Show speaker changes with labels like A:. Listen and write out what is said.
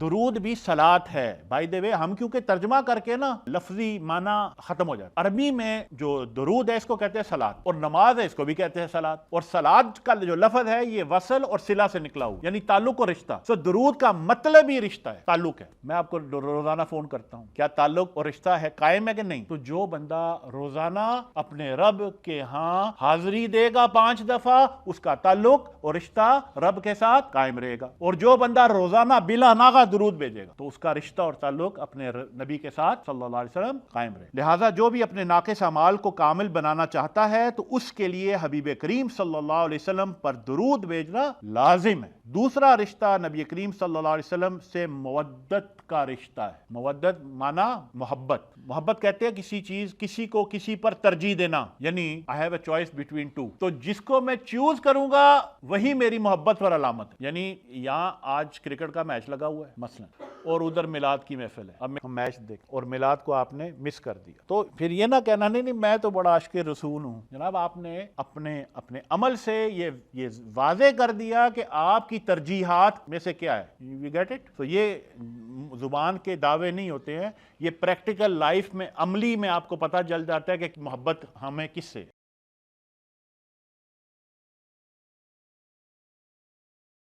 A: درود بھی صلاۃ ہے. بائی دی وے ہم کیونکہ ترجمہ کر کے نا لفظی معنی ختم ہو جاتا. عربی میں جو درود ہے اس کو کہتے ہیں صلاۃ، اور نماز ہے اس کو بھی کہتے ہیں صلاۃ. اور صلاۃ کا جو لفظ ہے یہ وصل اور صلہ سے نکلا ہوا، یعنی تعلق اور رشتہ. سو درود کا مطلب ہی رشتہ ہے، تعلق ہے. میں آپ کو روزانہ فون کرتا ہوں، کیا تعلق اور رشتہ ہے، قائم ہے کہ نہیں؟ تو جو بندہ روزانہ اپنے رب کے ہاں حاضری دے گا 5 دفعہ، اس کا تعلق اور رشتہ رب کے ساتھ قائم رہے گا. اور جو بندہ روزانہ بلا ناغہ درود بھیجے گا تو اس کا رشتہ اور تعلق اپنے نبی کے ساتھ صلی اللہ علیہ وسلم قائم رہے. لہٰذا جو بھی اپنے ناقص اعمال کو کامل بنانا چاہتا ہے تو اس کے لیے حبیب کریم صلی اللہ علیہ وسلم پر درود بھیجنا لازم ہے. دوسرا رشتہ نبی کریم صلی اللہ علیہ وسلم سے مودت کا رشتہ ہے. مودت معنی محبت. محبت کہتے ہیں کسی چیز، کسی کو کسی پر ترجیح دینا، یعنی I have a choice between two. تو جس کو میں چوز کروں گا وہی میری محبت پر علامت ہے. یعنی یہاں آج کرکٹ کا میچ لگا ہوا ہے مثلا، اور ادھر میلاد کی محفل ہے، اب ہم میچ دیکھ اور میلاد کو آپ نے مس کر دیا، تو پھر یہ نہ کہنا نہیں میں تو بڑا عاشق رسول ہوں. جناب آپ نے اپنے عمل سے یہ واضح کر دیا کہ آپ کی ترجیحات میں سے کیا ہے. You get it? تو یہ زبان کے دعوے نہیں ہوتے ہیں، یہ پریکٹیکل لائف میں عملی میں آپ کو پتہ چل جاتا ہے کہ محبت ہمیں کس سے